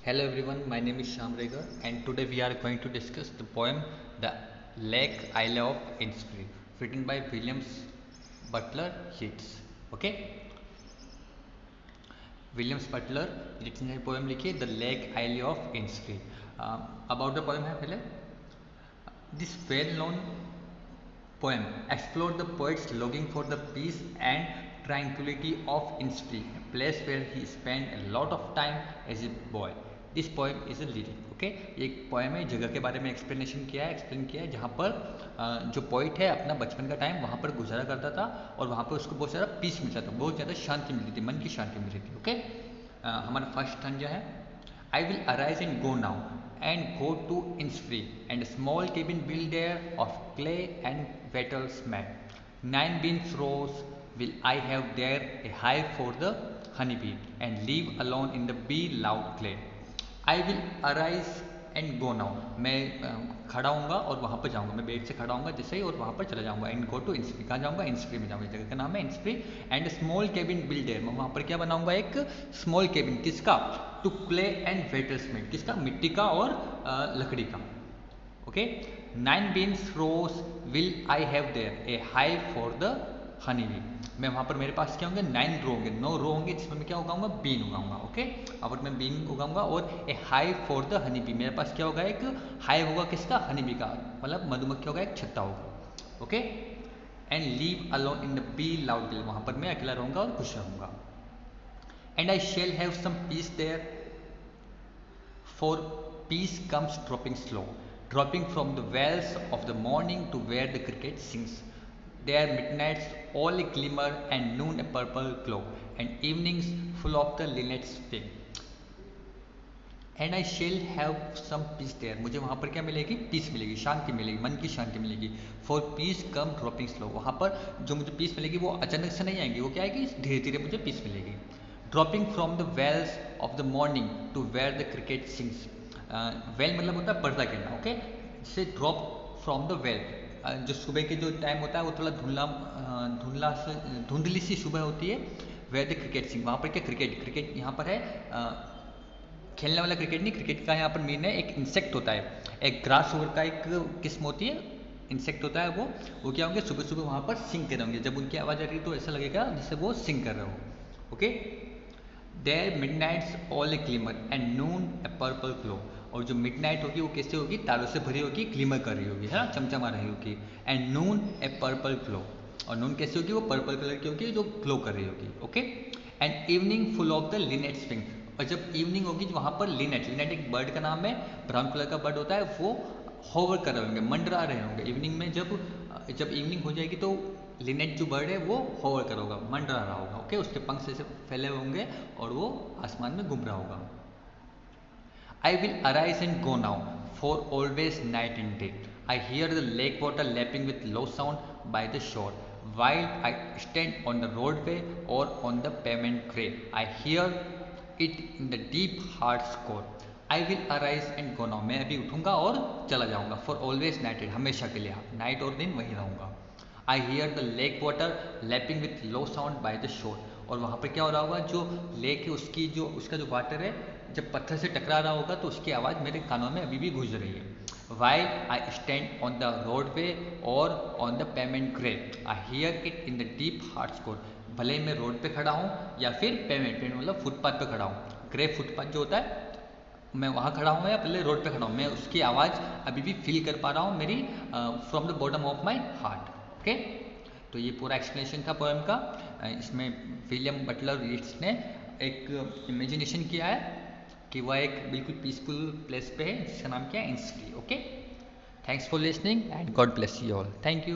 Hello everyone, my name is Shyam Regar and today we are going to discuss the poem The Lake Isle of Innisfree written by Williams Butler Yeats. Okay, Williams Butler Yeats ने poem लिखी है The Lake Isle of Innisfree. About the poem है पहले this well-known poem explored the poet's longing for the peace and tranquility of Innisfree, a place where he spent a lot of time as a boy. This poem is a lyric. Okay, ये एक poem है, जगह के बारे में explain किया है जहाँ पर जो पोइट है अपना बचपन का टाइम वहाँ पर गुजारा करता था और वहाँ पर उसको बहुत ज़्यादा पीस मिलता था, बहुत ज़्यादा शांति मिलती थी, मन की शांति मिलती थी. ओके, हमारा फर्स्ट स्टैंजा है I will arise and go now and go to Innisfree, and a small cabin built there of clay and wattles mat. 9 beans rows will I have there, a hive for the honeybee, and live alone in the bee loud clay. I will arise and go now. मैं खड़ा होऊंगा और वहाँ पर जाऊँगा, मैं bed से खड़ा होऊंगा जैसे ही और वहाँ पर चला जाऊँगा. एंड गो टू Innisfree, कहाँ जाऊँगा? Innisfree में जाऊँगा, जगह का नाम है Innisfree. And small cabin build their, मैं वहाँ पर क्या बनाऊँगा? एक स्मॉल केबिन. किसका? टू क्ले एंड वेटल्स मेड, किसका? मिट्टी का और लकड़ी का. Okay, 9 beans rows will I have there, a hive for the honeybee. मैं वहाँ पर मेरे पास क्या होंगे? 9 रो होंगे, 9 रो होंगे जिसमें मैं क्या उगाऊंगा? बीन उगाऊंगा. ओके, अब मैं बीन उगाऊंगा और a hive for the honey bee, मेरे पास क्या होगा? एक हाइव होगा, किसका? हनी बी का, मतलब मधुमक्खी होगा, एक छत्ता होगा. Okay, and leave alone in the bee loud bill, वहाँ पर मैं अकेला रहूंगा और खुश रहूंगा. And I shall have some peace there, for peace comes dropping slow, dropping from the wells of the morning to where the cricket sings. There midnights all a glimmer and noon a purple glow, and evenings full of the linnet's fame. And I shall have some peace there, मुझे वहाँ पर क्या मिलेगी? Piece मिलेगी, शांति मिलेगी, मन की शांति मिलेगी. For piece come dropping slow, वहाँ पर जो मुझे पीस मिलेगी वो अचानक से नहीं आएगी, वो क्या आएगी? धीरे धीरे मुझे पीस मिलेगी. Dropping from the veils of the morning to where the cricket sings. Well मतलब होता है पर्दा गिरना. ओके, से ड्रॉप फ्रॉम द वेल, जो सुबह के जो टाइम होता है वो थोड़ा धुंधली सी सुबह होती है. वेयर द क्रिकेट सिंग, वहाँ पर क्या? क्रिकेट यहाँ पर है खेलने वाला क्रिकेट नहीं, क्रिकेट का यहाँ पर मीन है एक इंसेक्ट होता है, एक ग्रास ओवर का एक किस्म होती है, इंसेक्ट होता है वो क्या होंगे? सुबह सुबह वहाँ पर सिंग कर रहे होंगे. जब उनकी आवाज़ आ रही है तो ऐसा लगेगा जैसे वो सिंग कर रहे हो. Okay, there midnight's all a glimmer and noon a purple glow, और जो मिडनाइट होगी वो कैसे होगी? तारों से भरी होगी, ग्लिमर कर रही होगी, है ना, चमचमा रही होगी. And noon a purple glow, और नून कैसी होगी? वो पर्पल कलर की होगी जो ग्लो कर रही होगी. Okay, and evening full of the Lynette swing, और जब इवनिंग होगी वहाँ पर लिनेट एक बर्ड का नाम है, ब्राउन कलर का बर्ड होता है, वो होवर कर रहे होंगे, मंडरा रहे होंगे इवनिंग में. जब इवनिंग हो जाएगी तो लिनेट जो बर्ड है वो होवर कर होगा, मंडरा रहा होगा. ओके, उसके पंख से फैले होंगे और वो आसमान में घूम रहा होगा. I will arise and go now, for always night and day. I hear the lake water lapping with low sound by the shore, while I stand on the roadway or on the pavement gray. I hear it in the deep heart's core. I will arise and go now. मैं अभी उठूंगा और चला जाऊंगा. For always nighted, हमेशा के लिए, night और दिन वहीं रहूंगा. I hear the lake water lapping with low sound by the shore. और वहाँ पर क्या हो रहा होगा? जो लेक है उसका जो वाटर है जब पत्थर से टकरा रहा होगा तो उसकी आवाज़ मेरे कानों में अभी भी गूंज रही है. While I stand on the roadway or on the pavement gray, I hear it in the deep heart's core. भले मैं रोड पे खड़ा हूँ या फिर पेमेंट मतलब फुटपाथ पे खड़ा हूँ. ग्रे फुटपाथ जो होता है, मैं वहाँ खड़ा हूँ या पहले रोड पे खड़ा हूँ, मैं उसकी आवाज़ अभी भी फील कर पा रहा हूँ मेरी from the bottom of my heart. Okay, तो ये पूरा एक्सप्लेनेशन था पोएम का. इसमें विलियम बटलर यीट्स ने एक इमेजिनेशन किया है कि वह एक बिल्कुल पीसफुल प्लेस पे है जिसका नाम क्या है? Innisfree. Okay, thanks for listening and God bless you all. Thank you.